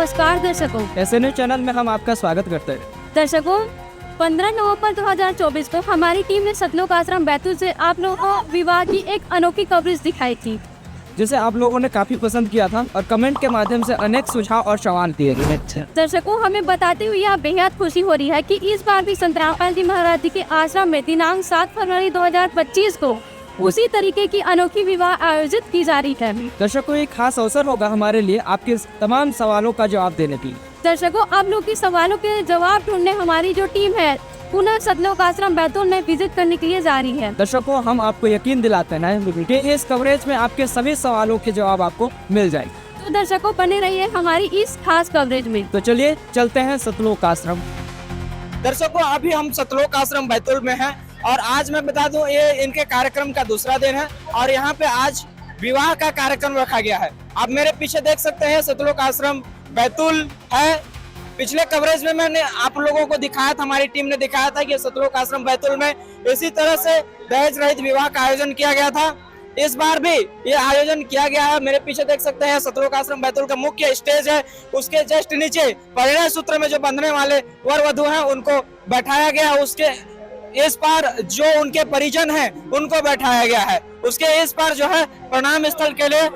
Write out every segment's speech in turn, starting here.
नमस्कार दर्शकों। SNU channel में हम आपका स्वागत करते हैं। दर्शकों, 15 नवंबर 2024 को हमारी टीम ने सतलोक आश्रम बैतूल से आप लोगों को विवाह की एक अनोखी कवरेज दिखाई थी, जिसे आप लोगों ने काफी पसंद किया था और कमेंट के माध्यम से अनेक सुझाव और सवाल दिए गए। दर्शकों, हमें बताते हुए यह बेहद खुशी हो रही है कि इस बार भी संत रामपाल जी महाराज जी के आश्रम में दिनांक 7 फरवरी 2025 को उसी तरीके की अनोखी विवाह आयोजित की जा रही है। दर्शकों, एक खास अवसर होगा हमारे लिए आपके तमाम सवालों का जवाब देने की। दर्शकों, आप लोग के सवालों के जवाब ढूंढने हमारी जो टीम है पुनः सतलोक आश्रम बैतूल में विजिट करने के लिए जा रही है। दर्शकों, हम आपको यकीन दिलाते हैं कि इस कवरेज में आपके सभी सवालों के जवाब आपको मिल जाएंगे। तो दर्शकों, बने रहिए हमारी इस खास कवरेज में। तो चलिए चलते हैं सतलोक आश्रम। दर्शकों, अभी हम सतलोक आश्रम बैतूल में हैं और आज मैं बता दूं ये इनके कार्यक्रम का दूसरा दिन है और यहाँ पे आज विवाह का कार्यक्रम रखा गया है। आप मेरे पीछे देख सकते हैं सतलोक आश्रम बैतूल है। पिछले कवरेज में मैंने आप लोगों को दिखाया था, हमारी टीम ने दिखाया था कि सतलोक आश्रम बैतूल में इसी तरह से दहेज रहित विवाह का आयोजन किया गया था। इस बार भी ये आयोजन किया गया है। मेरे पीछे देख सकते हैं सतलोक आश्रम बैतूल का मुख्य स्टेज है, उसके जस्ट नीचे परिणय सूत्र में जो बंधने वाले वर वधू हैं उनको बैठाया गया है। उसके इस पार जो उनके परिजन हैं उनको बैठाया गया है। उसके इस पार जो है प्रणाम स्थल के लिए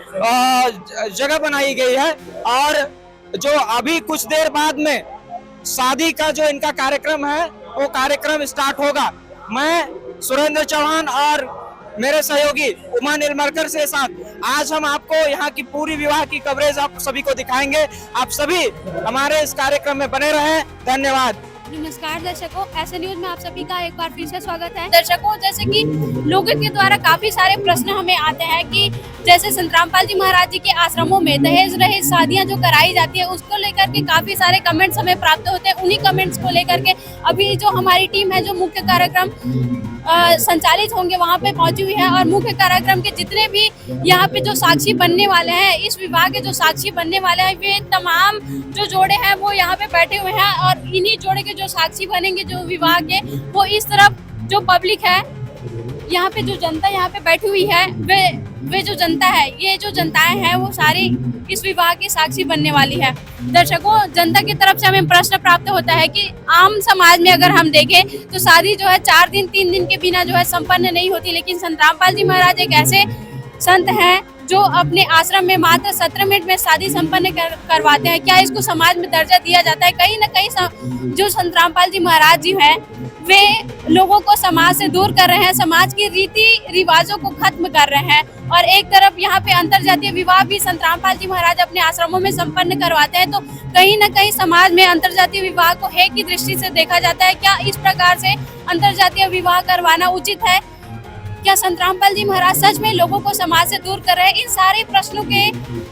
जगह बनाई गई है और जो अभी कुछ देर बाद में शादी का जो इनका कार्यक्रम है वो कार्यक्रम स्टार्ट होगा। मैं सुरेंद्र चौहान और मेरे सहयोगी उमा निर्मलकर से साथ आज हम आपको यहाँ की पूरी विवाह की कवरेज आप सभी को दिखाएंगे। आप सभी हमारे इस कार्यक्रम में बने रहें। धन्यवाद। नमस्कार दर्शकों, ऐसे न्यूज में आप सभी का एक बार फिर से स्वागत है। दर्शकों, जैसे कि लोगों के द्वारा काफी सारे प्रश्न हमें आते हैं कि जैसे संत रामपाल जी महाराज जी के आश्रमों में दहेज रहित शादियां जो कराई जाती है उसको लेकर के काफी सारे कमेंट्स हमें प्राप्त होते हैं। उन्हीं कमेंट्स को लेकर के अभी जो हमारी टीम है जो मुख्य कार्यक्रम संचालित होंगे वहाँ पे पहुंची हुई है और मुख्य कार्यक्रम के जितने भी यहाँ पे जो साक्षी बनने वाले हैं, इस विवाह के जो साक्षी बनने वाले हैं, वे तमाम जो जोड़े हैं वो यहाँ पे बैठे हुए हैं और इन्हीं जोड़े के जो साक्षी बनेंगे जो विवाह के, वो इस तरफ जो पब्लिक है यहाँ पे जो जनता यहाँ पे बैठी हुई है वे जो जनता है, ये जो जनताएं हैं वो सारी इस विवाह की साक्षी बनने वाली है। दर्शकों, जनता की तरफ से हमें प्रश्न प्राप्त होता है कि आम समाज में अगर हम देखें तो शादी जो है 4 दिन 3 दिन के बिना जो है संपन्न नहीं होती, लेकिन संत रामपाल जी महाराज एक ऐसे संत हैं जो अपने आश्रम में मात्र 17 मिनट में शादी संपन्न करवाते हैं। क्या इसको समाज में दर्जा दिया जाता है? कहीं ना कहीं जो संत रामपाल जी महाराज जी हैं वे लोगों को समाज से दूर कर रहे हैं, समाज की रीति रिवाजों को खत्म कर रहे हैं और एक तरफ यहाँ पे अंतरजातीय विवाह भी संत रामपाल जी महाराज अपने आश्रमों में संपन्न करवाते हैं। तो कहीं ना कहीं समाज में अंतरजातीय विवाह को हेय की दृष्टि से देखा जाता है। क्या इस प्रकार से अंतरजातीय विवाह करवाना उचित है? क्या संत रामपाल जी महाराज सच में लोगों को समाज से दूर कर रहे हैं? इन सारे प्रश्नों के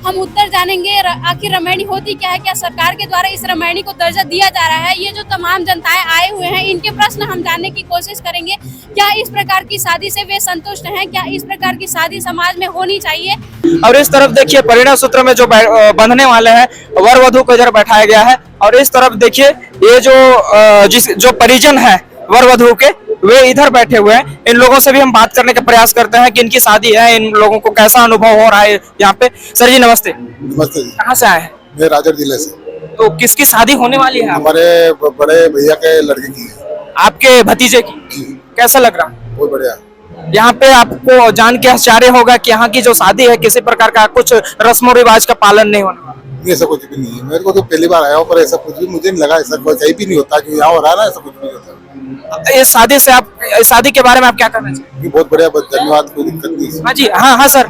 हम उत्तर जानेंगे। आखिर रामायणी होती क्या है? क्या सरकार के द्वारा इस रामायणी को दर्जा दिया जा रहा है? ये जो तमाम जनताएं आए हुए हैं इनके प्रश्न हम जानने की कोशिश करेंगे। क्या इस प्रकार की शादी से वे संतुष्ट हैं? क्या इस प्रकार की शादी समाज में होनी चाहिए? और इस तरफ देखिए परिणय सूत्र में जो बंधने वाले हैं वर वधू को इधर बैठाया गया है और इस तरफ देखिए ये जो परिजन है वर वधू के वे इधर बैठे हुए हैं। इन लोगों से भी हम बात करने का प्रयास करते हैं कि इनकी शादी है, इन लोगों को कैसा अनुभव हो रहा है यहाँ पे। सर जी नमस्ते। नमस्ते जी। कहाँ से आए हैं? मैं राजगढ़ जिले से। तो किसकी शादी होने वाली है? हमारे बड़े भैया के लड़के की है। आपके भतीजे की? कैसा लग रहा है? बहुत बढ़िया। यहाँ पे आपको जान के आश्चर्य होगा कि यहाँ की जो शादी है किसी प्रकार का कुछ रस्म और रिवाज का पालन नहीं होने वाला। ऐसा कुछ भी नहीं है। मेरे को तो पहली बार आया हूँ पर ऐसा कुछ भी मुझे नहीं लगा। ऐसा कहीं भी नहीं होता जो यहाँ हो रहा है ना, ऐसा कुछ भी नहीं होता। इस शादी से आप शादी के बारे में आप क्या कहना चाहिए? बहुत बढ़िया, बहुत धन्यवाद। कोई दिक्कत नहीं। हाँ जी, हाँ सर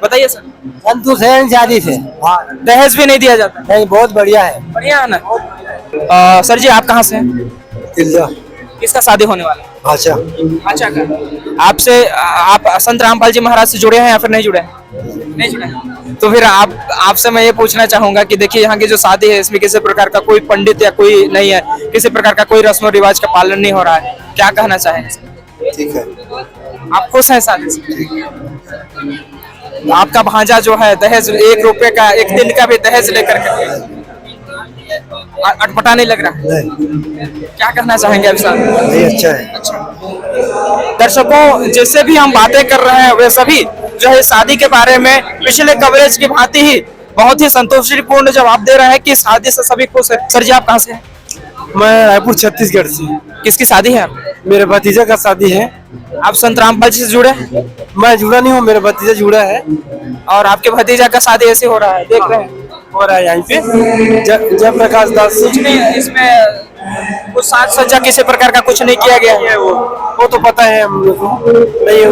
बताइए सर। संतुष्ट है शादी से। दहेज भी नहीं दिया जाता? नहीं, बहुत बढ़िया है। बढ़िया है ना। सर जी आप कहाँ से हैं? किसका शादी होने वाला है? अच्छा अच्छा का आपसे आप संत रामपाल जी महाराज से जुड़े हैं या फिर नहीं जुड़े हैं? नहीं जुड़े हैं। तो फिर आपसे मैं ये पूछना चाहूंगा कि देखिए यहाँ की जो शादी है इसमें किसी प्रकार का कोई पंडित या कोई नहीं है, किसी प्रकार का कोई रस्म रिवाज का पालन नहीं हो रहा है, क्या कहना चाहेंगे? ठीक है। आप खुश हैं शादी से? आपका भांजा जो है दहेज 1 रुपए का 1 दिन का भी दहेज लेकर के अटपटा नहीं लग रहा? नहीं, क्या कहना चाहेंगे अब सर? नहीं अच्छा है। दर्शकों, जैसे भी हम बातें कर रहे हैं वे सभी जो है शादी के बारे में पिछले कवरेज की भांति ही बहुत ही संतोषपूर्ण जवाब दे रहे हैं कि शादी से सभी खुश है। सर जी आप कहाँ से हैं? मैं रायपुर छत्तीसगढ़ से। किसकी शादी है? मेरे भतीजे का शादी है। आप संत रामपाल जी से जुड़े हैं? मैं जुड़ा नहीं हूँ, मेरा भतीजा जुड़ा है। और आपके भतीजा का शादी ऐसे हो रहा है, देख रहे हैं हो रहा है यहाँ पे जयप्रकाश दास। कुछ नहीं, इसमें कुछ साज सज्जा किसी प्रकार का कुछ नहीं किया गया है। वो तो पता है हम लोग को। नहीं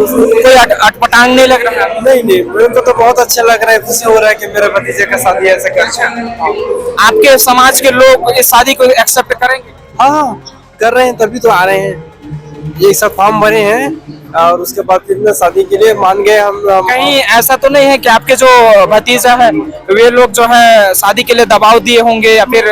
कोई अटपटांग नहीं लग रहा है। नहीं नहीं, मेरे को तो बहुत अच्छा लग रहा है, खुशी हो रहा है कि मेरे भतीजे का शादी ऐसे कर। आपके समाज के लोग इस शादी को एक्सेप्ट करेंगे? हाँ कर रहे हैं, तभी तो आ रहे हैं। ये सब फॉर्म भरे हैं और उसके बाद फिर मैं शादी के लिए मान गए हम। कहीं ऐसा तो नहीं है कि आपके जो भतीजा है वे लोग जो है शादी के लिए दबाव दिए होंगे, या फिर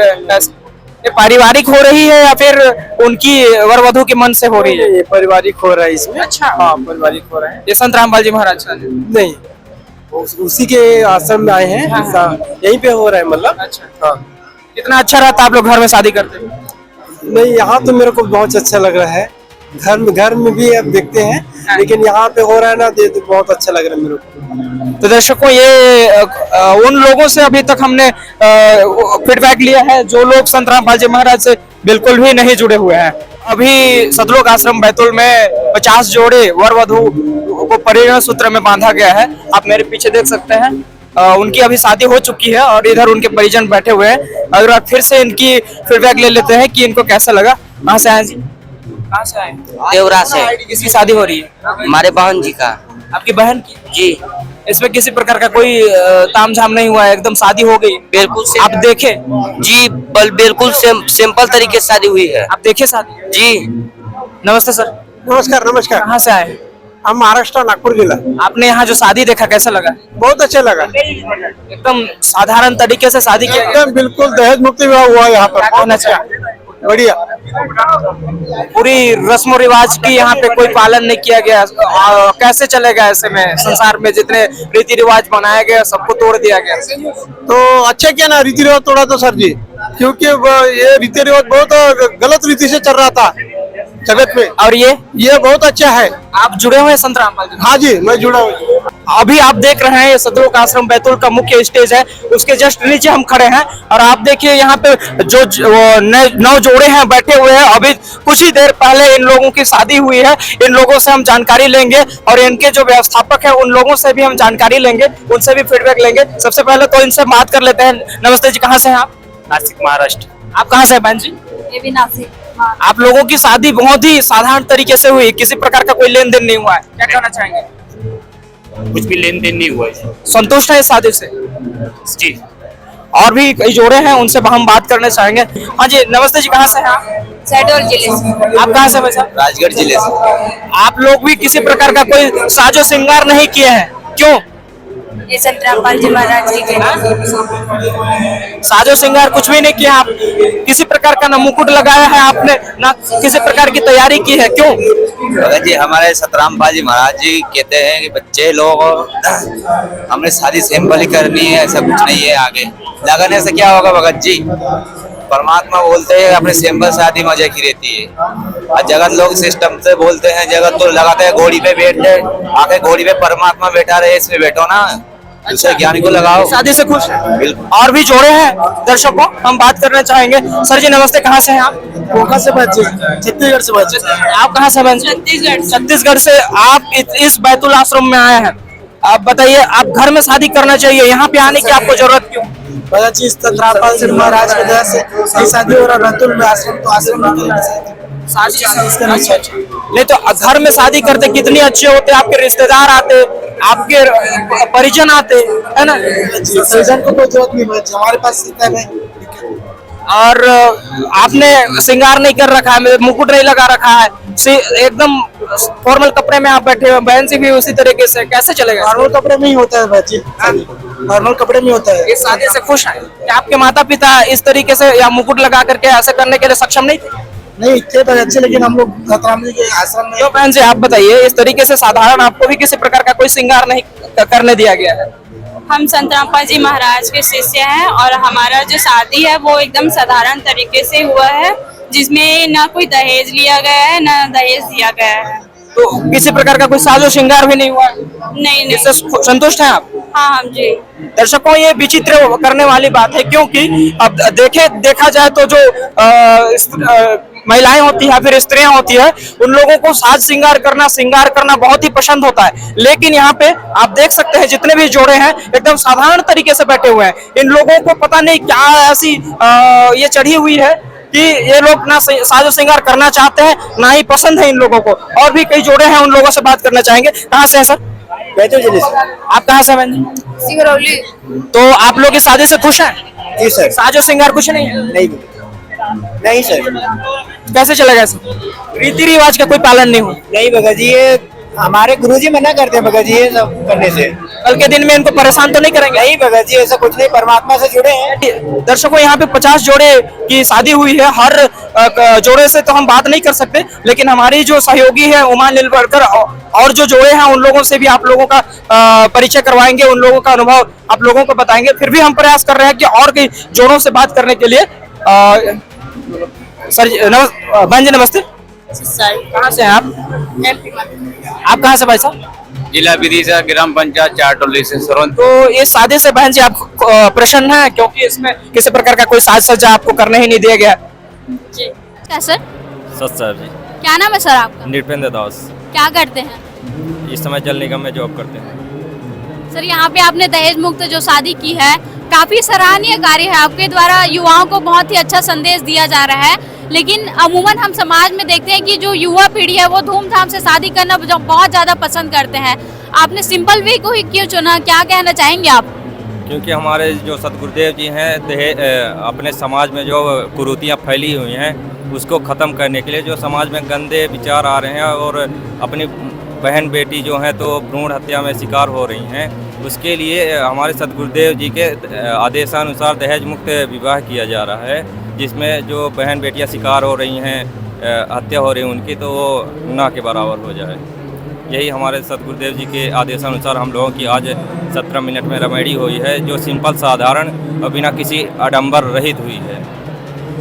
ये पारिवारिक हो रही है या फिर उनकी वर वधु के मन से हो रही है? ये पारिवारिक हो रहा है इसमें। अच्छा। हाँ पारिवारिक हो रहा है। ये संत रामपाल जी महाराज का है? नहीं, उसी के आश्रम में आए हैं। यहीं पे हो रहा है मतलब। अच्छा। हाँ कितना अच्छा रहता आप लोग घर में शादी करते हैं? नहीं, यहाँ तो मेरे को बहुत अच्छा लग रहा है। घर में भी अब देखते हैं, लेकिन यहाँ पे हो रहा है ना, तो बहुत अच्छा लग रहा है मेरे को। तो दर्शकों ये उन लोगों से अभी तक हमने फीडबैक लिया है जो लोग संत रामपाल जी महाराज से बिल्कुल भी नहीं जुड़े हुए हैं। अभी सतलोक आश्रम बैतूल में 50 जोड़े वर वधु को परिणय सूत्र में बांधा गया है। आप मेरे पीछे देख सकते हैं, उनकी अभी शादी हो चुकी है और इधर उनके परिजन बैठे हुए हैं। अगर आप फिर से इनकी फीडबैक ले लेते हैं कि इनको कैसा लगा। कहाँ से आए जी? कहाँ से आए? देवरा से। किसकी शादी हो रही है? हमारे बहन जी का। आपकी बहन की? जी इसमें किसी प्रकार का कोई तामझाम नहीं हुआ है, एकदम शादी हो गई? बिल्कुल आप देखे? जी बिल्कुल सिंपल तरीके से शादी हुई है। आप देखे शादी? जी नमस्ते सर। नमस्कार नमस्कार। कहाँ से आए? हम महाराष्ट्र नागपुर जिला। आपने यहाँ जो शादी देखा कैसा लगा? बहुत अच्छा लगा। एकदम साधारण तरीके से शादी किया गया? एकदम बिल्कुल दहेज मुक्ति विवाह हुआ यहाँ पर। बहुत अच्छा, बढ़िया। पूरी रस्म रिवाज की यहाँ पे कोई पालन नहीं किया गया। कैसे चलेगा ऐसे में? संसार में जितने रीति रिवाज बनाए गए सबको तोड़ दिया गया। तो अच्छा क्या ना रीति रिवाज तोड़ा तो सर जी, क्योंकि ये रीति रिवाज बहुत गलत रीति से चल रहा था जगत में। और ये बहुत अच्छा है। आप जुड़े हुए हैं संत रामपाल जी? हाँ जी, मैं जुड़ा हूँ। अभी आप देख रहे हैं ये सतलोक आश्रम बैतूल का मुख्य स्टेज है, उसके जस्ट नीचे हम खड़े हैं और आप देखिए यहाँ पे जो 9 जोड़े हैं बैठे हुए हैं। अभी कुछ ही देर पहले इन लोगों की शादी हुई है। इन लोगों से हम जानकारी लेंगे और इनके जो व्यवस्थापक है उन लोगों से भी हम जानकारी लेंगे, उनसे भी फीडबैक लेंगे। सबसे पहले तो इनसे बात कर लेते हैं। नमस्ते जी, कहाँ से हैं आप? नासिक महाराष्ट्र। आप कहाँ से हैं बहन जी? ये भी नासिक। आप लोगों की शादी बहुत ही साधारण तरीके से हुई, किसी प्रकार का कोई लेन देन नहीं हुआ है, क्या कहना चाहेंगे? कुछ भी लेन देन नहीं हुआ है। संतुष्ट है इस शादी से? जी। और भी कई जोड़े हैं, उनसे हम बात करने चाहेंगे। हाँ जी, नमस्ते जी, कहाँ से हैं आप? शहडोल जिले से। आप कहाँ से भाई साहब? राजगढ़ जिले से। आप लोग भी किसी प्रकार का कोई साजो श्रृंगार नहीं किए हैं, क्यों? ये संत रामपाल जी महाराज जी के। साजो श्रृंगार कुछ भी नहीं किया आप? किसी प्रकार का ना मुकुट लगाया है आपने, ना किसी प्रकार की तैयारी की है, क्यों? भगत जी हमारे सतरामपाल जी महाराज जी कहते हैं कि बच्चे लोग हमने शादी सिंपल ही करनी है, ऐसा कुछ नहीं है। आगे लगाने से क्या होगा भगत जी? परमात्मा बोलते हैं अपनी सिंपल शादी मजे की रहती है, और जगत लोग सिस्टम से बोलते हैं। जगत तो लगाते हैं घोड़ी पे बैठे, आके घोड़ी पे परमात्मा बैठा रहे, इसमें बैठो ना, दूसरे ज्ञान को लगाओ। शादी से खुश हैं? बिल्कुल। और भी जोड़े हैं दर्शकों, हम बात करना चाहेंगे। सर जी नमस्ते, कहाँ से हैं आप? कहाँ से बात? छत्तीसगढ़ से बात। आप कहाँ से बहन? छत्तीसगढ़। छत्तीसगढ़ से आप इस बैतूल आश्रम में आए हैं। आप बताइए, आप घर में शादी करना चाहिए, यहाँ पे आने की आपको जरूरत क्यों? भगत जी संत रामपाल जी महाराज की दया से सही शादी हो रहा है बैतूल में। आश्रम तो आश्रम नहीं तो घर में शादी करते कितनी अच्छे होते, आपके रिश्तेदार आते, आपके परिजन आते, है ना? सीजन को कोई जरूरत नहीं है, हमारे पास सीजन है। और आपने श्रृंगार नहीं कर रखा है, मुकुट नहीं लगा रखा है, एकदम फॉर्मल कपड़े में आप बैठे हुए। बहन जी भी उसी तरीके से, कैसे चलेगा? नॉर्मल कपड़े में ही होता है भाई, नॉर्मल कपड़े में होता है। इस शादी से खुश हैं? क्या आपके माता पिता इस तरीके से या मुकुट लगा करके ऐसा करने के लिए सक्षम नहीं थे? नहीं थे तो अच्छे, लेकिन हम लोग खतरामली के आश्रम में। तो बहन जी आप बताइए, इस तरीके से साधारण आपको भी किसी प्रकार का कोई श्रृंगार नहीं करने दिया गया है? हम संत रामपाल जी महाराज के शिष्य हैं और हमारा जो शादी है वो एकदम साधारण तरीके से हुआ है, जिसमें ना कोई दहेज लिया गया है ना दहेज दिया गया है। तो किसी प्रकार का कोई साजो श्रृंगार भी नहीं हुआ? नहीं इससे संतुष्ट हैं आप? हाँ हम जी। दर्शकों ये विचित्र करने वाली बात है, क्योंकि अब देखा जाए तो जो महिलाएं होती है, फिर स्त्रियां होती है, उन लोगों को साज श्रृंगार करना बहुत ही पसंद होता है। लेकिन यहाँ पे आप देख सकते हैं जितने भी जोड़े हैं एकदम साधारण तरीके से बैठे हुए हैं। इन लोगों को पता नहीं क्या ऐसी ये चढ़ी हुई है कि ये लोग ना साजो श्रृंगार करना चाहते हैं, ना ही पसंद है इन लोगों को। और भी कई जोड़े हैं, उन लोगों से बात करना चाहेंगे। कहाँ से हैं सर? बैतूल जिले से। आप कहाँ से हैं? सिंगरौली। तो आप लोग इस शादी से खुश हैं? जी सर। साजो श्रृंगार कुछ नहीं है? नहीं सर। कैसे चलेगा सर? रीति रिवाज का कोई पालन नहीं हो? नहीं भगत जी, ये हमारे गुरुजी मना करते हैं भगत जी ये सब करने से। कल के दिन में इनको परेशान तो नहीं करेंगे? नहीं भगत जी, ऐसा कुछ नहीं, परमात्मा से जुड़े हैं। दर्शकों यहाँ पे 50 जोड़े की शादी हुई है। हर जोड़े से तो हम बात नहीं कर सकते, लेकिन हमारी जो सहयोगी है उमा नीलवरकर और जो जोड़े हैं उन लोगों से भी आप लोगों का परिचय करवाएंगे, उन लोगों का अनुभव आप लोगों को बताएंगे। फिर भी हम प्रयास कर रहे हैं कि और कई जोड़ों से बात करने के लिए। सर बहन जी नमस्ते। कहाँ से हैं आप? आप कहाँ से भाई साहब? जिला विदिशा, ग्राम पंचायत चारटोली से सरवन। तो ये शादी से बहन जी आप प्रसन्न हैं, क्योंकि इसमें किसी प्रकार का कोई साज सज्जा आपको करने ही नहीं दिया गया? जी। क्या सर? सर जी। क्या नाम है सर आपका? नृपेंद्र दास। क्या करते हैं? इस समय जल निगम में जॉब करते हैं। सर यहाँ पे आपने दहेज मुक्त जो शादी की है, काफी सराहनीय कार्य है। आपके द्वारा युवाओं को बहुत ही अच्छा संदेश दिया जा रहा है। लेकिन अमूमन हम समाज में देखते हैं कि जो युवा पीढ़ी है वो धूमधाम से शादी करना बहुत ज्यादा पसंद करते हैं। आपने सिंपल वे को ही क्यों चुना, क्या कहना चाहेंगे आप? क्योंकि हमारे जो सतगुरुदेव जी हैं अपने समाज में जो कुरीतियाँ फैली हुई हैं उसको ख़त्म करने के लिए, जो समाज में गंदे विचार आ रहे हैं और अपनी बहन बेटी जो हैं तो भ्रूण हत्या में शिकार हो रही हैं, उसके लिए हमारे सतगुरुदेव जी के आदेशानुसार दहेज मुक्त विवाह किया जा रहा है, जिसमें जो बहन बेटियां शिकार हो रही हैं, हत्या हो रही है उनकी, तो वो गुनाह के बराबर हो जाए। यही हमारे सतगुरुदेव जी के आदेशानुसार हम लोगों की आज 17 मिनट में रेमेडी हुई है, जो सिंपल साधारण और बिना किसी आडंबर रहित हुई है।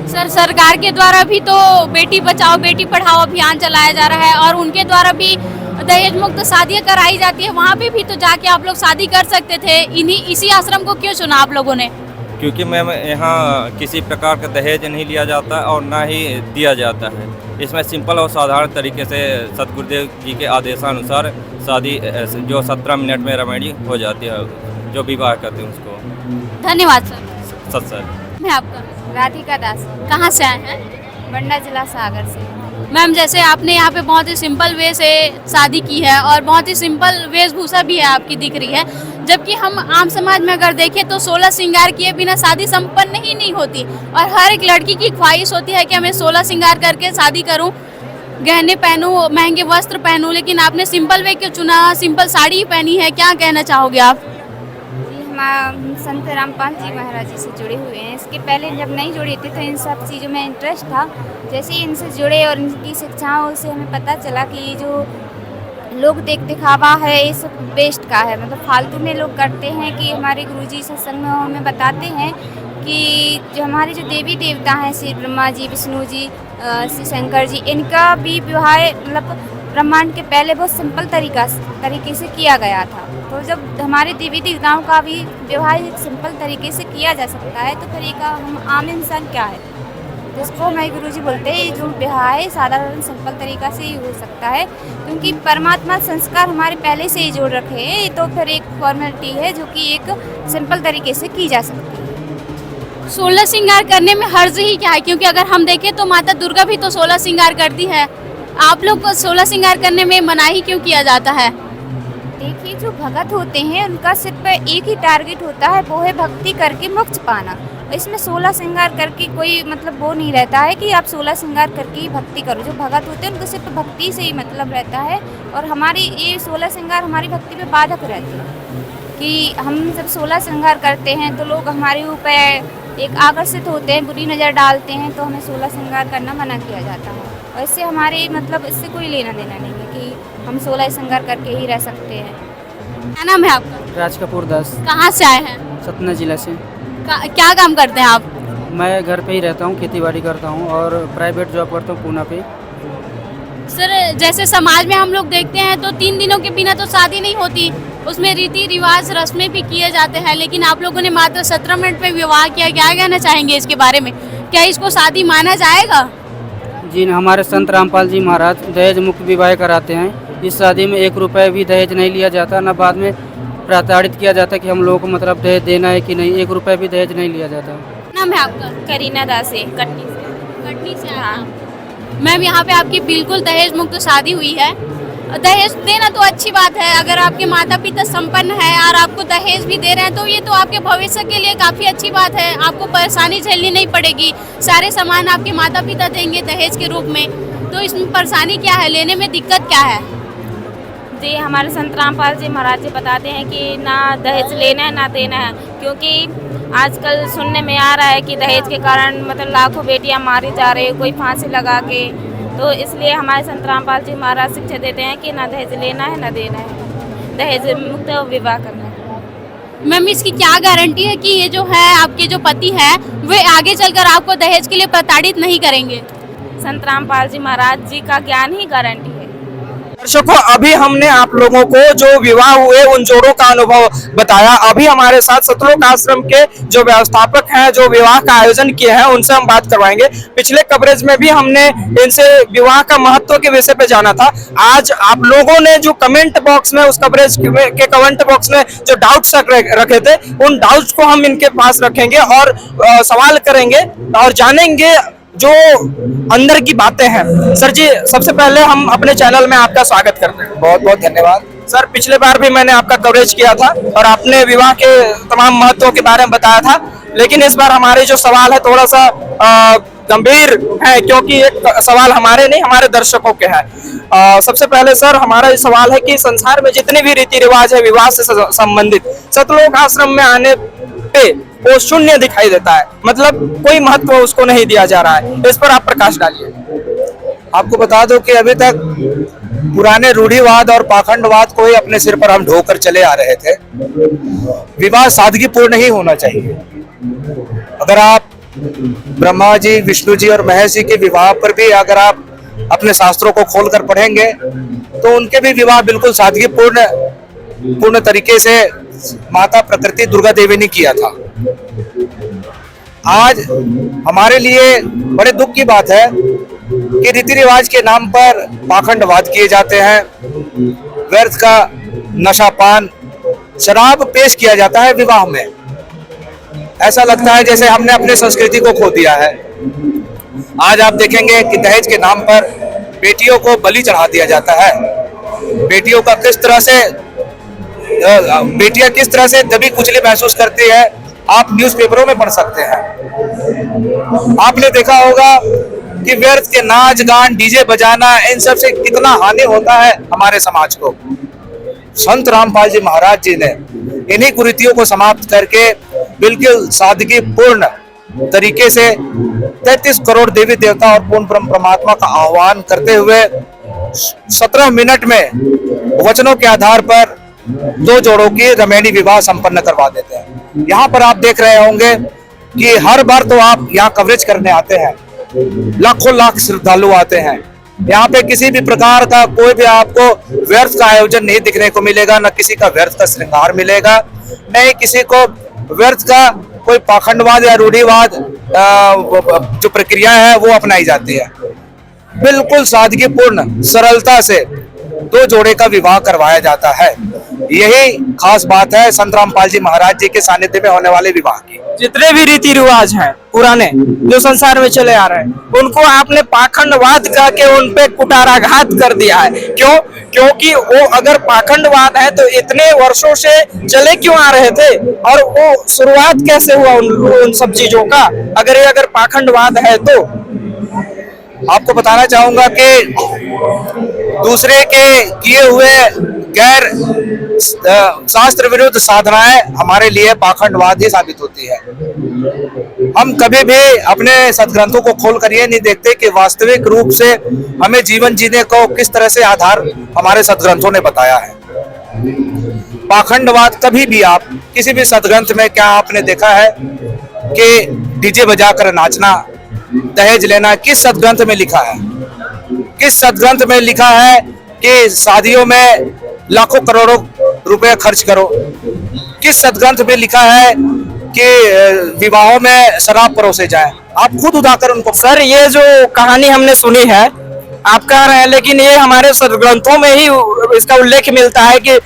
सर सरकार के द्वारा भी तो बेटी बचाओ बेटी पढ़ाओ अभियान चलाया जा रहा है और उनके द्वारा भी दहेज मुक्त शादियाँ कराई जाती है। वहाँ पे भी तो जाके आप लोग शादी कर सकते थे। इसी आश्रम को क्यों चुना आप लोगों ने? क्योंकि मैम यहाँ किसी प्रकार का दहेज नहीं लिया जाता और ना ही दिया जाता है। इसमें सिंपल और साधारण तरीके से सतगुरुदेव जी के आदेशानुसार शादी जो 17 मिनट में रेमेडी हो जाती है, जो विवाह करते हैं उसको। धन्यवाद सर। सर मैं आपका? राधिका दास। कहाँ से आए हैं? बंडा जिला सागर से। मैम जैसे आपने यहाँ पे बहुत ही सिंपल वे से शादी की है और बहुत ही सिंपल वेशभूषा भी है आपकी दिख रही है, जबकि हम आम समाज में अगर देखें तो 16 श्रृंगार किए बिना शादी संपन्न ही नहीं होती। और हर एक लड़की की ख्वाहिश होती है कि हमें 16 श्रृंगार करके शादी करूं, गहने पहनूं, महंगे वस्त्र पहनूं, लेकिन आपने सिंपल वे क्यों चुना? सिंपल साड़ी ही पहनी है, क्या कहना चाहोगे आप? हम संत रामपाल जी महाराज जी से जुड़े हुए हैं। इसके पहले जब नहीं जुड़े थे तो इन सब चीज़ों में इंटरेस्ट था। जैसे ही इनसे जुड़े और इनकी शिक्षाओं से हमें पता चला कि जो लोग देख दिखावा है ये सब वेस्ट का है, मतलब फालतू में लोग करते हैं। कि हमारे गुरुजी सत्संग में हमें बताते हैं कि जो हमारे जो देवी देवता हैं, श्री ब्रह्मा जी, विष्णु जी, श्री शंकर जी, इनका भी विवाह मतलब ब्रह्मांड के पहले बहुत सिंपल तरीके से किया गया था। तो जब हमारे देवी देवताओं का भी विवाह एक सिंपल तरीके से किया जा सकता है तो फिर एक हम आम इंसान क्या है, जिसको हमारे गुरुजी बोलते हैं जो विवाह है साधारण सिंपल तरीका से ही हो सकता है, क्योंकि परमात्मा संस्कार हमारे पहले से ही जोड़ रखे हैं। तो फिर एक फॉर्मेलिटी है जो कि एक सिंपल तरीके से की जा सकती है। 16 श्रृंगार करने में हर्ज ही क्या है? क्योंकि अगर हम देखें तो माता दुर्गा भी तो 16 श्रृंगार करती है। आप लोग को 16 श्रृंगार करने में मनाही क्यों किया जाता है? देखिए, जो भगत होते हैं उनका सिर्फ एक ही टारगेट होता है, वो है भक्ति करके मोक्ष पाना। इसमें 16 श्रृंगार करके कोई मतलब वो नहीं रहता है कि आप 16 श्रृंगार करके ही भक्ति करो। जो भगत होते हैं उनको सिर्फ भक्ति से ही मतलब रहता है। और हमारी ये 16 श्रृंगार हमारी भक्ति में बाधक रहती है कि हम जब 16 श्रृंगार करते हैं तो लोग हमारे ऊपर एक आकर्षित होते हैं, बुरी नज़र डालते हैं, तो हमें 16 श्रृंगार करना मना किया जाता है। और इससे हमारे मतलब इससे कोई लेना देना नहीं है कि हम 16 श्रृंगार करके ही रह सकते हैं। क्या नाम है आपका? राज कपूर दास। कहाँ से आए हैं? सतना जिला से। क्या काम करते हैं आप? मैं घर पे ही रहता हूँ, खेती बाड़ी करता हूँ और प्राइवेट जॉब करता हूँ पूना पे। सर जैसे समाज में हम लोग देखते हैं तो 3 दिनों के बिना तो शादी नहीं होती, उसमें रीति रिवाज रस्में भी किए जाते हैं, लेकिन आप लोगों ने मात्र 17 मिनट में विवाह किया। क्या कहना चाहेंगे इसके बारे में? क्या इसको शादी माना जाएगा? जी हमारे संत रामपाल जी महाराज दहेज मुक्त विवाह कराते हैं। इस शादी में 1 रुपये भी दहेज नहीं लिया जाता, न बाद में प्रताड़ित किया जाता कि हम लोगों को मतलब दहेज देना है कि नहीं। 1 रुपये भी दहेज नहीं लिया जाता। नाम है आपका? करीना दासे, कटनी से। कटनी से आए हैं। मैम यहाँ पे आपकी बिल्कुल दहेज मुक्त शादी हुई है। दहेज देना तो अच्छी बात है, अगर आपके माता पिता संपन्न है और आपको दहेज भी दे रहे हैं तो ये तो आपके भविष्य के लिए काफ़ी अच्छी बात है। आपको परेशानी झेलनी नहीं पड़ेगी, सारे सामान आपके माता पिता देंगे दहेज के रूप में। तो इसमें परेशानी क्या है, लेने में दिक्कत क्या है? जी हमारे संत रामपाल जी महाराज जी बताते हैं कि ना दहेज लेना है ना देना है, क्योंकि आजकल सुनने में आ रहा है कि दहेज के कारण मतलब लाखों बेटियां मारी जा रही है, कोई फांसी लगा के। तो इसलिए हमारे संत रामपाल जी महाराज शिक्षा देते हैं कि ना दहेज लेना है ना देना है, दहेज मुक्त विवाह करना है। मैम इसकी क्या गारंटी है कि ये जो है आपके जो पति है वे आगे चलकर आपको दहेज के लिए प्रताड़ित नहीं करेंगे? संत रामपाल जी महाराज जी का ज्ञान ही गारंटी है। दर्शकों अभी हमने आप लोगों को जो विवाह हुए उन जोड़ों का अनुभव बताया। अभी हमारे साथ सतलोक आश्रम के जो व्यवस्थापक हैं, जो विवाह का आयोजन किए हैं, उनसे हम बात करवाएंगे। पिछले कवरेज में भी हमने इनसे विवाह का महत्व के विषय पे जाना था। आज आप लोगों ने जो कमेंट बॉक्स में, उस कवरेज के कमेंट बॉक्स में जो डाउट्स रखे थे, उन डाउट्स को हम इनके पास रखेंगे और सवाल करेंगे और जानेंगे जो अंदर की बातें हैं। सर जी सबसे पहले हम अपने चैनल में आपका स्वागत करते हैं। बहुत बहुत धन्यवाद सर। पिछले बार भी मैंने आपका कवरेज किया था और आपने विवाह के तमाम महत्वों के बारे में बताया था, लेकिन इस बार हमारे जो सवाल है थोड़ा सा गंभीर है, क्योंकि एक सवाल हमारे नहीं हमारे दर्शकों के हैं। सबसे पहले सर हमारा ये सवाल है कि संसार में जितने भी रीति रिवाज है विवाह से संबंधित, सतलोक आश्रम में आने पे वो शून्य दिखाई देता है, मतलब कोई महत्व उसको नहीं दिया जा रहा है। इस पर आप प्रकाश डालिए। आपको बता दो कि अभी तक पुराने रूढ़िवाद और पाखंडवाद को ही अपने सिर पर हम ढोकर चले आ रहे थे। विवाह सादगीपूर्ण ही होना चाहिए। अगर आप ब्रह्मा जी, विष्णु जी और महेश जी के विवाह पर भी अगर आप अपने शास्त्रों को खोलकर पढ़ेंगे तो उनके भी विवाह बिल्कुल सादगीपूर्ण तरीके से माता प्रकृति दुर्गा देवी ने किया था। आज हमारे लिए बड़े दुख की बात है कि रीति रिवाज के नाम पर पाखंडवाद किए जाते हैं, व्यर्थ का नशापान, शराब पेश किया जाता है विवाह में। ऐसा लगता है जैसे हमने अपने संस्कृति को खो दिया है। आज आप देखेंगे कि दहेज के नाम पर बेटियों को बलि चढ़ा दिया जाता है। बेटियों का बेटियां किस तरह से दबी कुचली महसूस करती है, आप न्यूज़पेपरों में पढ़ सकते हैं। आपने देखा होगा कि व्यर्थ के नाच गान, डीजे बजाना, इन सब से कितना हानि होता है हमारे समाज को। संत रामपाल जी महाराज जी ने इन्हीं कुरीतियों को समाप्त करके बिल्कुल सादगीपूर्ण तरीके से 33 करोड़ देवी देवता और पूर्ण ब्रह्म परमात्मा का आह्वान करते हुए 17 मिनट में वचनों के आधार पर 2 जोड़ों की रमणीय विवाह संपन्न करवा देते हैं। यहाँ पर आप देख रहे होंगे कि हर बार तो आप यहाँ कवरेज करने आते हैं, लाखों लाख श्रद्धालु आते हैं। यहाँ पे किसी भी प्रकार का कोई भी आपको व्यर्थ का आयोजन नहीं दिखने को मिलेगा, न किसी का व्यर्थ का श्रृंगार मिलेगा, न ही किसी को व्यर्थ का कोई पाखंडवाद या रूढ़िवाद जो प्रक्रिया है वो अपनाई जाती है। बिल्कुल सादगीपूर्ण सरलता से 2 जोड़े का विवाह करवाया जाता है। यही खास बात है संत रामपाल जी महाराज जी के सानिध्य में होने वाले विवाह की। जितने भी रीति रिवाज हैं पुराने जो संसार में चले आ रहे हैं, उनको आपने पाखंडवाद कह के उन पे कुटाराघात कर दिया है। क्यों? क्योंकि वो अगर पाखंडवाद है तो इतने वर्षों से चले क्यों आ रहे थे, और वो शुरुआत कैसे हुआ उन सब चीजों का, अगर पाखंडवाद है तो। आपको बताना चाहूंगा कि दूसरे के किए हुए गैर शास्त्र विरुद्ध साधनाएं हमारे लिए पाखंडवाद ही साबित होती है। हम कभी भी अपने सदग्रंथों को खोलकर ये नहीं देखते कि वास्तविक रूप से हमें जीवन जीने को किस तरह से आधार हमारे सदग्रंथों ने बताया है। पाखंडवाद कभी भी आप किसी भी सदग्रंथ में क्या आपने देखा है कि डीजे बजाकर नाचना, दहेज लेना किस सदग्रंथ में लिखा है? किस सदग्रंथ में लिखा है कि शादियों में लाखों करोड़ों रुपए खर्च करो? किस सदग्रंथ में लिखा है कि विवाहों में शराब परोसे जाए? आप खुद उठाकर उनको। सर ये जो कहानी हमने सुनी है आप कह रहे हैं, लेकिन ये हमारे ग्रंथों में ही इसका उल्लेख मिलता है कि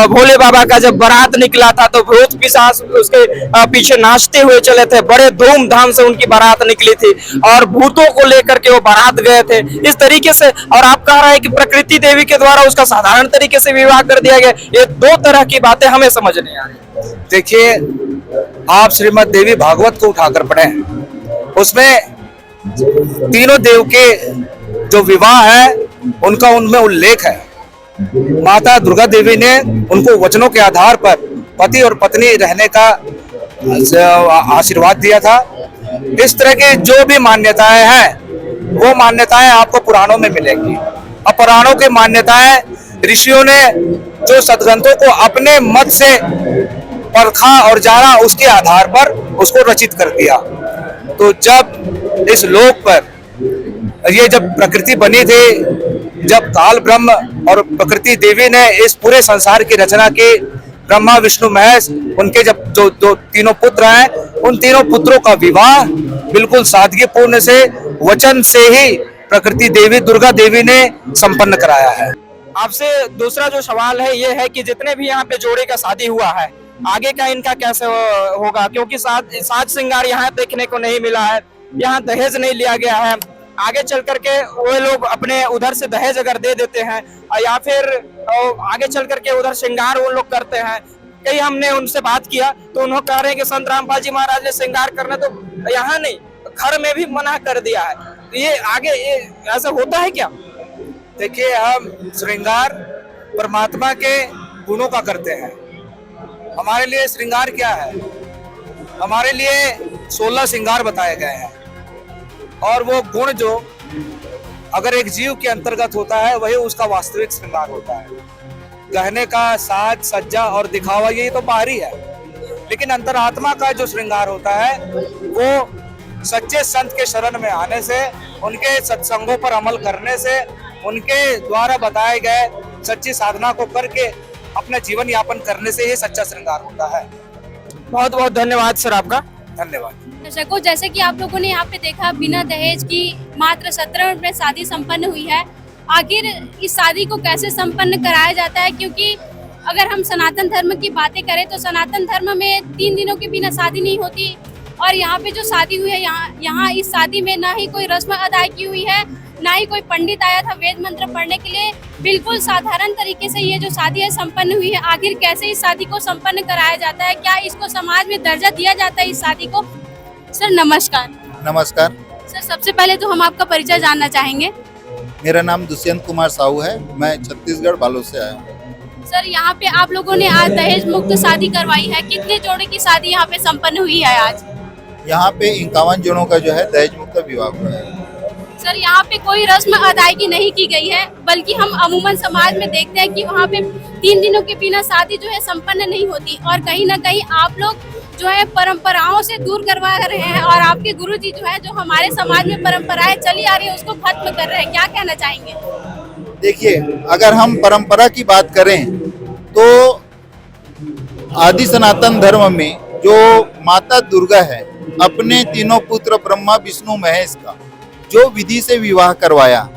भोले बाबा का जब बारात निकला था तो भूत पिशाच उसके पीछे नाचते हुए चले थे, बड़े धूमधाम से उनकी बारात निकली थी और भूतों को लेकर के वो बारात गए थे इस तरीके से। और आप कह रहे हैं कि प्रकृति देवी के द्वारा उसका साधारण तरीके से विवाह कर दिया गया। ये दो तरह की बातें हमें समझ नहीं आ रही। देखिए, आप श्रीमद् देवी भागवत को उठाकर पढ़े, उसमें तीनों देव के जो विवाह है उनका उनमें उल्लेख है। माता दुर्गा देवी ने उनको वचनों के आधार पर पति और पत्नी रहने का आशीर्वाद दिया था। इस तरह की जो भी मान्यताएं हैं वो मान्यताएं आपको पुराणों में मिलेंगी। अब पुराणों की मान्यताएं ऋषियों ने जो सदग्रंथों को अपने मत से परखा और जाना, उसके आधार पर उसको रचित कर दिया। तो जब इस लोक पर ये जब प्रकृति बनी थी, जब काल ब्रह्म और प्रकृति देवी ने इस पूरे संसार की रचना की, ब्रह्मा विष्णु महेश उनके जब जो तीनों पुत्र हैं, उन तीनों पुत्रों का विवाह बिल्कुल सादगीपूर्ण से वचन से ही प्रकृति देवी दुर्गा देवी ने संपन्न कराया है। आपसे दूसरा जो सवाल है ये है कि जितने भी यहाँ पे जोड़े का शादी हुआ है आगे का इनका कैसे होगा, क्योंकि साज श्रृंगार यहाँ देखने को नहीं मिला है, यहाँ दहेज नहीं लिया गया है। आगे चल करके वो लोग अपने उधर से दहेज अगर दे देते हैं या फिर आगे चल करके उधर श्रृंगार वो लोग करते हैं। कई हमने उनसे बात किया तो उन्होंने कह रहे हैं कि संत रामपाल जी महाराज ने श्रृंगार करना तो यहाँ नहीं घर में भी मना कर दिया है। ये आगे ये ऐसा होता है क्या? देखिए, हम श्रृंगार परमात्मा के गुणों का करते हैं। हमारे लिए श्रृंगार क्या है? हमारे लिए 16 श्रृंगार बताए गए हैं और वो गुण जो अगर एक जीव के अंतर्गत होता है वही उसका वास्तविक श्रृंगार होता है। गहने का साज सज्जा और दिखावा ये तो बाहरी है, लेकिन अंतरात्मा का जो श्रृंगार होता है वो सच्चे संत के शरण में आने से, उनके सत्संगों पर अमल करने से, उनके द्वारा बताए गए सच्ची साधना को करके अपना जीवन यापन करने से ही सच्चा श्रृंगार होता है। बहुत बहुत धन्यवाद सर आपका। धन्यवाद। दर्शकों, जैसे कि आप लोगों ने यहाँ पे देखा, बिना दहेज की मात्र 17 मिनट में शादी संपन्न हुई है। आखिर इस शादी को कैसे संपन्न कराया जाता है, क्योंकि अगर हम सनातन धर्म की बातें करें तो सनातन धर्म में 3 दिनों के बिना शादी नहीं होती। और यहाँ पे जो शादी हुई है, यहाँ इस शादी में ना ही कोई रस्म अदा की हुई है, ना ही कोई पंडित आया था वेद मंत्र पढ़ने के लिए। बिल्कुल साधारण तरीके से ये जो शादी है संपन्न हुई है। आखिर कैसे इस शादी को संपन्न कराया जाता है, क्या इसको समाज में दर्जा दिया जाता है इस शादी को? सर नमस्कार। नमस्कार सर, सबसे पहले तो हम आपका परिचय जानना चाहेंगे। मेरा नाम दुष्यंत कुमार साहू है, मैं छत्तीसगढ़ बालोद से आया हूँ। सर, यहाँ पे आप लोगों ने आज दहेज मुक्त शादी करवाई है। कितने जोड़े की शादी यहाँ पे संपन्न हुई है आज? यहाँ पे 51 जनों का जो है दहेज मुक्त विवाह हुआ है। सर, यहाँ पे कोई रस्म अदायगी नहीं की गई है, बल्कि हम अमूमन समाज में देखते हैं कि वहाँ पे 3 दिनों के बिना शादी जो है संपन्न नहीं होती। और कहीं ना कहीं आप लोग जो है परंपराओं से दूर करवा रहे हैं और आपके गुरुजी जो है, जो हमारे समाज में परंपराएं चली आ रही है उसको खत्म कर रहे हैं। क्या कहना चाहेंगे? देखिए, अगर हम परंपरा की बात करें तो आदि सनातन धर्म में जो माता दुर्गा है, अपने तीनों पुत्र ब्रह्मा विष्णु महेश का जो विधि से विवाह करवाया,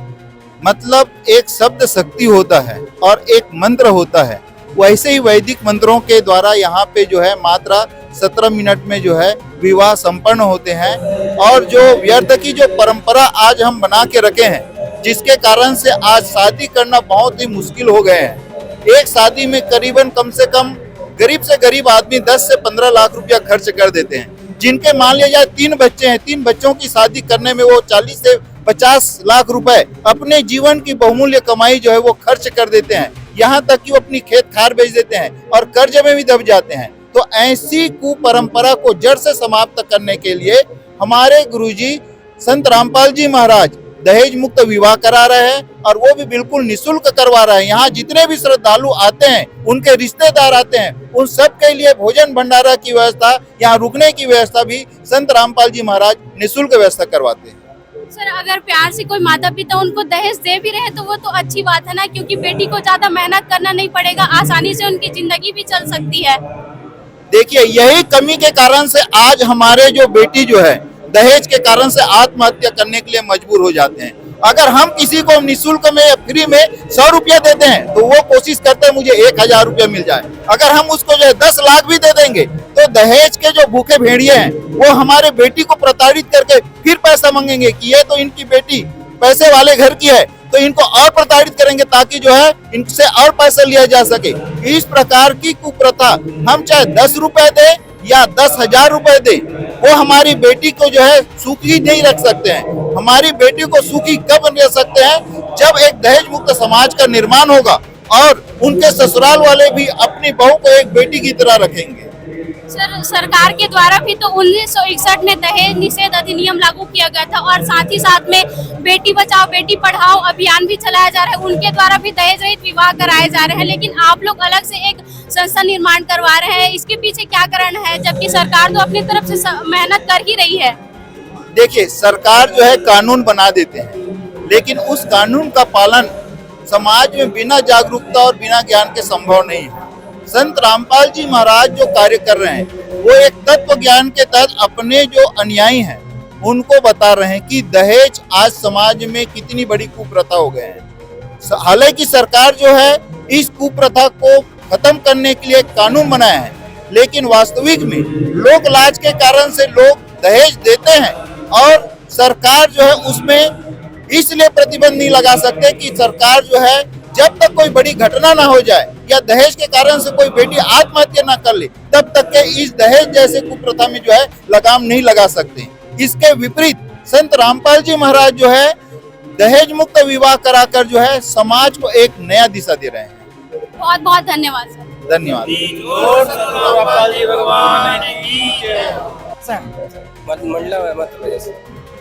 मतलब एक शब्द शक्ति होता है और एक मंत्र होता है, वैसे ही वैदिक मंत्रों के द्वारा यहाँ पे जो है मात्र 17 मिनट में जो है विवाह संपन्न होते हैं। और जो व्यर्थ की जो परंपरा आज हम बना के रखे हैं, जिसके कारण से आज शादी करना बहुत ही मुश्किल हो गए हैं। एक शादी में करीबन कम से कम गरीब से गरीब आदमी 10 से 15 लाख रुपया खर्च कर देते हैं। जिनके मान लिया जाए 3 बच्चे हैं, 3 बच्चों की शादी करने में वो 40 से 50 लाख रुपए अपने जीवन की बहुमूल्य कमाई जो है वो खर्च कर देते हैं। यहाँ तक कि वो अपनी खेत खार बेच देते हैं और कर्ज में भी दब जाते हैं। तो ऐसी कुपरंपरा को जड़ से समाप्त करने के लिए हमारे गुरुजी संत रामपाल जी महाराज दहेज मुक्त विवाह करा रहे हैं और वो भी बिल्कुल निःशुल्क करवा रहे हैं। यहाँ जितने भी श्रद्धालु आते हैं, उनके रिश्तेदार आते हैं, उन सब के लिए भोजन भंडारा की व्यवस्था, यहाँ रुकने की व्यवस्था भी संत रामपाल जी महाराज निःशुल्क व्यवस्था करवाते हैं। सर अगर प्यार से कोई माता पिता उनको दहेज दे भी रहे हैं तो वो तो अच्छी बात है ना, क्योंकि बेटी को ज्यादा मेहनत करना नहीं पड़ेगा, आसानी से उनकी जिंदगी भी चल सकती है। देखिए, यही कमी के कारण से आज हमारे जो बेटी जो है दहेज के कारण से आत्महत्या करने के लिए मजबूर हो जाते हैं। अगर हम किसी को निःशुल्क में या फ्री में 100 रुपया देते हैं तो वो कोशिश करते हैं मुझे 1000 रुपया मिल जाए। अगर हम उसको जो है 10 लाख भी दे देंगे तो दहेज के जो भूखे भेड़िए हैं वो हमारे बेटी को प्रताड़ित करके फिर पैसा मांगेंगे कि ये तो इनकी बेटी पैसे वाले घर की है, तो इनको और प्रताड़ित करेंगे ताकि जो है इनसे और पैसा लिया जा सके। इस प्रकार की कुप्रथा हम चाहे 10 रुपए दे या 10,000 रुपए दे, वो हमारी बेटी को जो है सुखी नहीं रख सकते हैं। हमारी बेटी को सुखी कब रख सकते हैं जब एक दहेज मुक्त समाज का निर्माण होगा और उनके ससुराल वाले भी अपनी बहू को एक बेटी की तरह रखेंगे। सर सरकार के द्वारा भी तो 1961 में दहेज निषेध अधिनियम लागू किया गया था और साथ ही साथ में बेटी बचाओ बेटी पढ़ाओ अभियान भी चलाया जा रहा है, उनके द्वारा भी दहेज रहित विवाह कराए जा रहे हैं। लेकिन आप लोग अलग से एक संस्था निर्माण करवा रहे हैं, इसके पीछे क्या कारण है, जबकि सरकार तो अपनी तरफ से मेहनत कर ही रही है? देखिए, सरकार जो है कानून बना देते हैं, लेकिन उस कानून का पालन समाज में बिना जागरूकता और बिना ज्ञान के संभव नहीं है। संत रामपाल जी महाराज जो कार्य कर रहे हैं वो एक तत्व ज्ञान के तहत अपने जो अनुयायी हैं उनको बता रहे हैं कि दहेज आज समाज में कितनी बड़ी कुप्रथा हो गए हैं। हालांकि सरकार जो है इस कुप्रथा को खत्म करने के लिए कानून बनाया है, लेकिन वास्तविक में लोक लाज के कारण से लोग दहेज देते हैं और सरकार जो है उसमें इसलिए प्रतिबंध नहीं लगा सकते कि सरकार जो है जब तक कोई बड़ी घटना ना हो जाए या दहेज के कारण से कोई बेटी आत्महत्या ना कर ले तब तक के इस दहेज जैसे कुप्रथा में जो है लगाम नहीं लगा सकते। इसके विपरीत संत रामपाल जी महाराज जो है दहेज मुक्त विवाह कराकर जो है समाज को एक नया दिशा दे रहे हैं। बहुत बहुत धन्यवाद सर। धन्यवाद।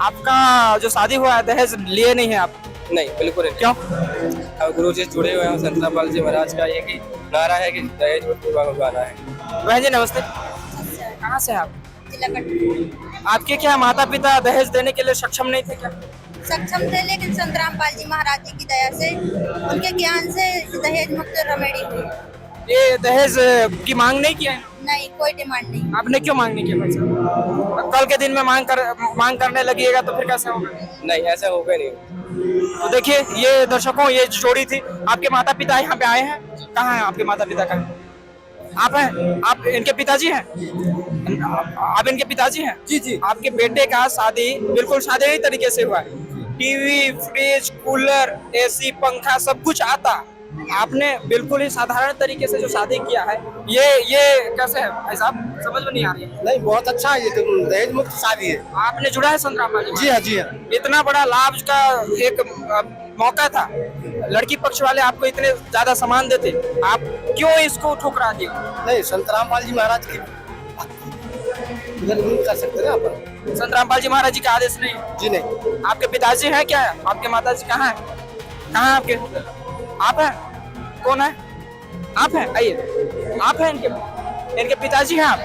आपका जो शादी हुआ है दहेज लिए नहीं है आप? नहीं, बिल्कुल नहीं। क्यों? अब गुरु जी जुड़े हुए हैं, संत रामपाल जी महाराज का एक ही नारा है कि दहेज मुक्त विवाह करवाना है। बहन जी नमस्ते, कहाँ से आप? आपके क्या माता पिता दहेज देने के लिए सक्षम नहीं थे क्या? सक्षम थे, लेकिन संत रामपाल जी महाराज जी की दया से उनके ज्ञान से दहेज मुक्त रेमेडी हुई। ये दहेज की मांग नहीं किया है? नहीं, कोई डिमांड नहीं। आपने क्यों मांग नहीं किया भाई साहब? कल के दिन में मांग करने लगिएगा तो फिर कैसे होगा? नहीं, ऐसा होगा नहीं। तो देखिए ये दर्शकों, ये जोड़ी थी। आपके माता पिता यहाँ पे आए हैं? कहाँ हैं आपके माता पिता? कहाँ आप हैं? आप इनके पिताजी हैं? आप इनके पिताजी हैं? जी जी। आपके बेटे का शादी बिल्कुल सादे तरीके से हुआ है, टीवी फ्रिज कूलर एसी पंखा सब कुछ आता, आपने बिल्कुल ही साधारण तरीके से जो शादी किया है, ये कैसे है भाई साहब? समझ में नहीं आ रही है। नहीं, बहुत अच्छा है, ये तो दहेज मुक्त शादी है। आपने जुड़ा है संत रामपाल जी? जी हाँ, जी हाँ। इतना बड़ा लाभ का एक मौका था, लड़की पक्ष वाले आपको इतने ज्यादा सामान देते, आप क्यों इसको ठुकरा दिए? नहीं, संत रामपाल जी महाराज की नहीं कर सकते ना अपन। संत रामपाल जी महाराज जी का आदेश नहीं? जी नहीं। आपके पिताजी हैं क्या? आपके माताजी कहाँ हैं? कहाँ आपके? आप हैं? कौन है? आप हैं? आइए। आप हैं इनके पिताजी हैं आप?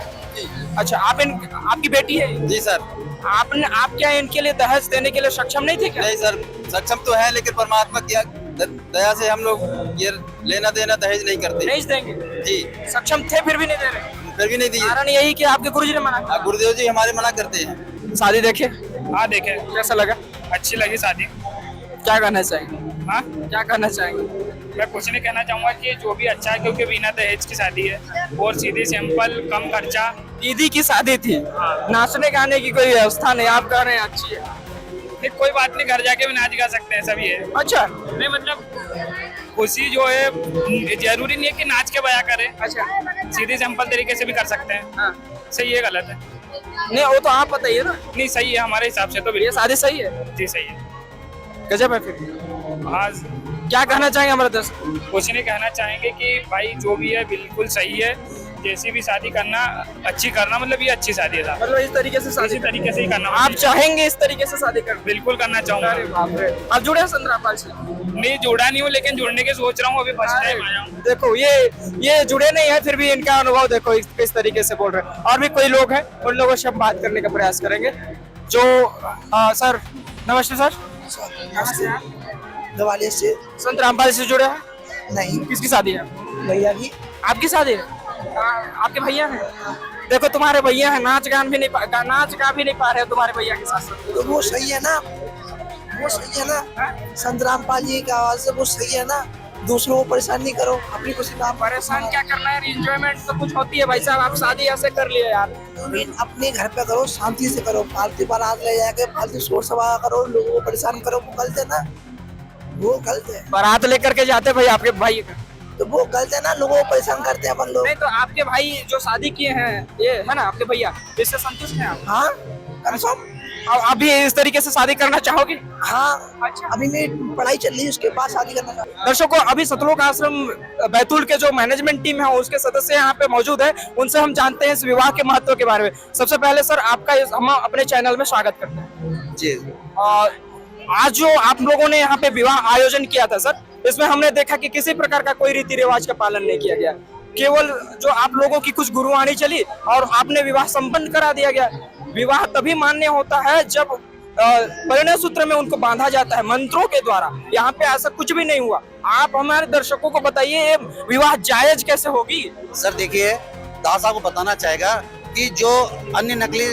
अच्छा, आपकी बेटी है? जी सर। आप क्या इनके लिए दहेज देने के लिए सक्षम नहीं थे क्या? नहीं सर, सक्षम तो है, लेकिन परमात्मा की दया से हम लोग ये लेना देना दहेज नहीं करते। नहीं देंगे जी। सक्षम थे फिर भी नहीं दे रहे? फिर भी नहीं दिए। कारण यही कि आपके गुरुजी ने मना किया। गुरुदेव जी हमारे मना करते हैं। शादी देखे? हाँ देखे। कैसा लगा? अच्छी लगी शादी। क्या कहना चाहेंगे? हाँ, क्या कहना चाहेंगे? मैं कुछ नहीं कहना चाहूँगा कि जो भी अच्छा है, क्योंकि बिना दहेज की शादी है और सीधी सिंपल कम खर्चा। दीदी की शादी थी, नाचने गाने की कोई व्यवस्था नहीं, आप कह रहे हैं अच्छी है। फिर कोई बात नहीं, घर जाके भी नाच गा सकते हैं, सभी है। अच्छा, नहीं मतलब खुशी जो है जरूरी नहीं है कि नाच के बया करें। अच्छा, सीधी सिंपल तरीके से भी कर सकते हैं। हाँ। सही है गलत है? नहीं वो तो आप बताइए ना। नहीं सही है हमारे हिसाब से तो। ये शादी सही है? जी सही है। गजब है। फिर आज क्या कहना चाहेंगे हमारे दर्शक? कुछ नहीं कहना चाहेंगे कि भाई जो भी है बिल्कुल सही है, जैसी भी शादी करना अच्छी करना, मतलब ये अच्छी शादी है। मतलब इस तरीके से शादी, इसी तरीके से ही करना। आप चाहेंगे इस तरीके से शादी करना? बिल्कुल करना चाहूँगा। आप जुड़े हैं संत रामपाल से? नहीं जुड़ा नहीं हूँ, लेकिन जुड़ने के सोच रहा हूँ, अभी फर्स्ट टाइम आया हूँ। देखो ये जुड़े नहीं है, फिर भी इनका अनुभव देखो किस तरीके से बोल रहे हैं। और भी कोई लोग हैं, उन लोगों से हम बात करने का प्रयास करेंगे। जो सर नमस्ते सर। ग्वालियर से। संत रामपाल से जुड़े हैं? नहीं। किसकी शादी है? भैया की। आपकी शादी है? आपके भैया हैं? देखो तुम्हारे भैया हैं, नाच गा भी नहीं पा रहे हो तुम्हारे भैया के साथ। तो वो सही है ना, वो सही है ना, संत रामपाल जी की आवाज से वो सही है ना। दूसरों को परेशान नहीं करो, अपनी खुशी में आप परेशान क्या करना है, एंजॉयमेंट तो कुछ होती है भाई साहब। आप शादी ऐसे कर लिए यार। अपने घर पे करो, शांति से करो, फालतू बारात ले जाके फालतू शोर शराबा करो, लोगों को परेशान करो, वो गलत है ना, वो गलत है। बारात लेकर के जाते भाई आपके भाई का, तो वो गलत है ना, लोगों को परेशान करते हैं अपन लोग। नहीं तो आपके भाई जो शादी किए हैं ये है ना आपके भैया, इससे संतुष्ट हैं आप? हाँ कंफर्म। अब अभी इस तरीके से शादी करना चाहोगे? हाँ अच्छा। अभी मेरी पढ़ाई चल रही है, उसके बाद शादी करना चाहूँ। दर्शकों, अभी सतलोक आश्रम बैतूल के जो मैनेजमेंट टीम है उसके सदस्य यहाँ पे मौजूद है, उनसे हम जानते हैं इस विवाह के महत्व के बारे में। सबसे पहले सर आपका हम अपने चैनल में स्वागत करते हैं जी। आज जो आप लोगों ने यहाँ पे विवाह आयोजन किया था सर, इसमें हमने देखा कि किसी प्रकार का कोई रीति रिवाज का पालन नहीं किया गया, केवल जो आप लोगों की कुछ गुरुवाणी चली और आपने विवाह संपन्न करा दिया गया। विवाह तभी मान्य होता है जब परिणय सूत्र में उनको बांधा जाता है मंत्रों के द्वारा। यहाँ पे ऐसा कुछ भी नहीं हुआ। आप हमारे दर्शकों को बताइए ये विवाह जायज कैसे होगी? सर देखिए, दास आपको बताना चाहेगा कि जो अन्य नकली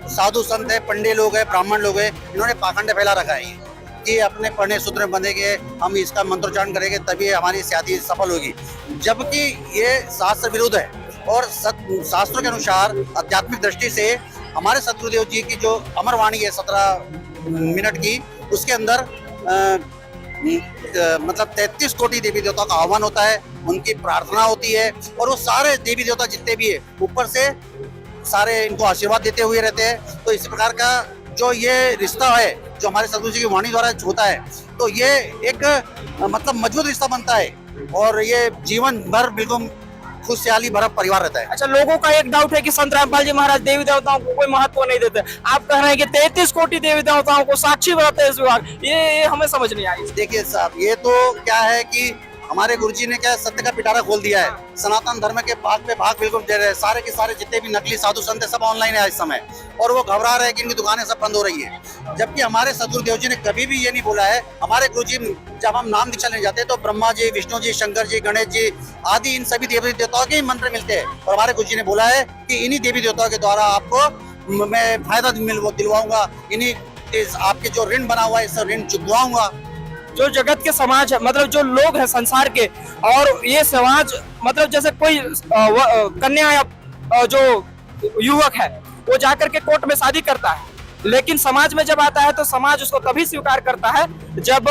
साधु संत है, पंडित लोग है, ब्राह्मण लोग है, इन्होंने पाखंड फैला रखा है कि अपने परिणय सूत्र में बंधेंगे, हम इसका मंत्रोच्चारण करेंगे तभी हमारी शादी सफल होगी, जबकि ये शास्त्र विरुद्ध है। और शास्त्रों के अनुसार आध्यात्मिक दृष्टि से हमारे सतगुरुदेव जी की जो अमरवाणी है 17 मिनट की, उसके अंदर मतलब 33 कोटि देवी देवताओं का आह्वान होता है, उनकी प्रार्थना होती है और वो सारे देवी देवता जितने भी है ऊपर से सारे इनको आशीर्वाद देते हुए रहते हैं। तो इस प्रकार का जो ये रिश्ता है जो हमारे सतगुरु जी की वाणी द्वारा होता है, तो ये एक मतलब मजबूत रिश्ता बनता है और ये जीवन भर बिल्कुल खुशहाली भरा परिवार रहता है। अच्छा, लोगों का एक डाउट है कि संत रामपाल जी महाराज देवी देवताओं को कोई महत्व नहीं देते। आप कह रहे हैं कि 33 कोटि देवी देवताओं को साक्षी बनाते हैं इस विवाह, ये हमें समझ नहीं आई। देखिए साहब, ये तो क्या है कि हमारे गुरुजी ने क्या सत्य का पिटारा खोल दिया है। सनातन धर्म के भाग पे भाग बिल्कुल दे रहे हैं। सारे के सारे जितने भी नकली साधु संत है सब ऑनलाइन है इस समय, और वो घबरा रहे हैं कि इनकी दुकानें सब बंद हो रही है। जबकि हमारे सतगुरुदेव जी ने कभी भी ये नहीं बोला है। हमारे गुरुजी जब हम नाम दीक्षा लेने जाते हैं तो ब्रह्मा जी, विष्णु जी, शंकर जी, गणेश जी आदि इन सभी देवी देवताओं के ही मंत्र मिलते हैं, और हमारे गुरुजी ने बोला है कि इन्हीं देवी देवताओं के द्वारा आपको मैं फायदा दिलवाऊंगा, इन्हीं आपके जो ऋण बना हुआ है इस ऋण चुकवाऊंगा। जो जगत के समाज है, मतलब जो लोग हैं संसार के, और ये समाज मतलब जैसे कोई कन्या या जो युवक है वो जाकर के कोर्ट में शादी करता है, लेकिन समाज में जब आता है तो समाज उसको तभी स्वीकार करता है जब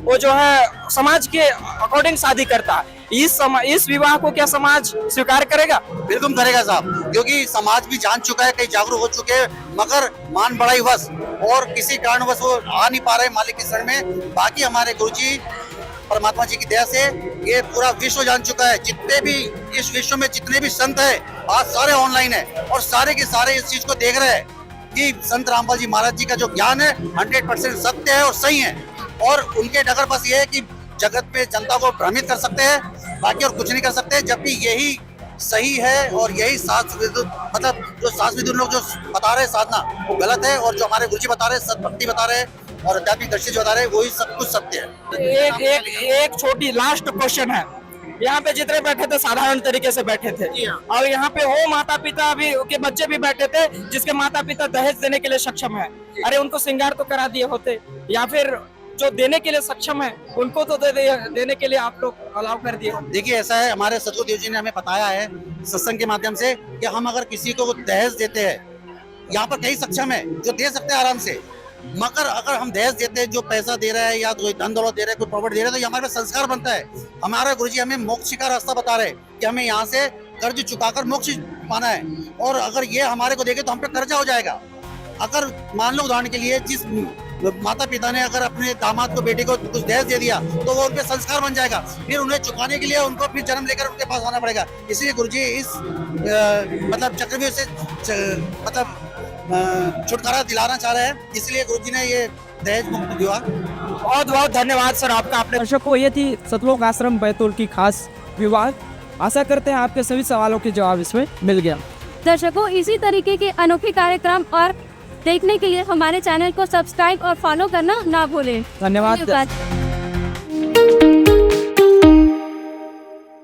वो जो है समाज के अकॉर्डिंग शादी करता है। इस विवाह को क्या समाज स्वीकार करेगा? बिल्कुल करेगा साहब, क्योंकि समाज भी जान चुका है, कई जागरूक हो चुके हैं, मगर मान बढ़ाई वश और किसी कारणवश वो आ नहीं पा रहे मालिक के शरण में। बाकी हमारे गुरुजी परमात्मा जी की दया से ये पूरा विश्व जान चुका है। जितने भी इस विश्व में जितने भी संत है आज सारे ऑनलाइन है और सारे के सारे इस चीज को देख रहे हैं कि संत रामपाल जी महाराज जी का जो ज्ञान है 100% सत्य है और सही है, और उनके डगर बस ये है कि जगत पे जनता को भ्रमित कर सकते हैं, बाकी और कुछ नहीं कर सकते। जबकि यही सही है और यही शास्त्र मतलब जो शास्त्र लोग जो बता रहे हैं साधना वो गलत है, और जो हमारे गुरुजी बता रहे हैं सतभक्ति बता रहे हैं और आध्यात्मिक दृष्टि जो बता रहे हैं वही सब कुछ सत्य है। एक छोटी लास्ट क्वेश्चन है। यहाँ पे जितने बैठे थे साधारण तरीके से बैठे थे, और यहाँ पे वो माता पिता भी के बच्चे भी बैठे थे जिसके माता पिता दहेज देने के लिए सक्षम है। अरे उनको श्रृंगार तो करा दिए होते, या फिर जो देने के लिए सक्षम है उनको तो देने के लिए आप लोग अलाउ कर दिए। देखिए ऐसा है, हमारे सतगुरुदेव जी ने हमें बताया है सत्संग के माध्यम से कि हम अगर किसी को दहेज देते हैं, यहाँ पर कई सक्षम है जो दे सकते हैं आराम से, मगर अगर हम दहेज देते हैं, जो पैसा दे रहा है या कोई धन दौलत दे रहा है, कोई प्रॉपर्टी दे रहा है, तो ये हमारे संस्कार बनता है। हमारे गुरुजी हमें मोक्ष का रास्ता बता रहे हैं कि हमें यहाँ से कर्ज चुकाकर मोक्ष पाना है, और अगर ये हमारे को देंगे तो हम पे कर्जा हो जाएगा। अगर मान लो उदाहरण के लिए जिस माता पिता ने अगर अपने दामाद को बेटे को कुछ दहेज दे दिया तो वो उनपे संस्कार बन जाएगा, फिर उन्हें चुकाने के लिए उनको फिर जन्म लेकर उनके पास आना पड़ेगा। इसलिए गुरुजी इस मतलब चक्रव्यूह से मतलब छुटकारा दिलाना चाह रहे हैं, इसलिए गुरुजी ने ये दहेज मुक्त विवाह। बहुत बहुत धन्यवाद सर आपका। अपने दर्शकों, ये थी सतलोक आश्रम बैतूल की खास विवाह। आशा करते हैं आपके सभी सवालों के जवाब इसमें मिल गया। दर्शकों, इसी तरीके के अनोखे कार्यक्रम और देखने के लिए हमारे चैनल को सब्सक्राइब और फॉलो करना ना भूलें। धन्यवाद। धन्यवाद।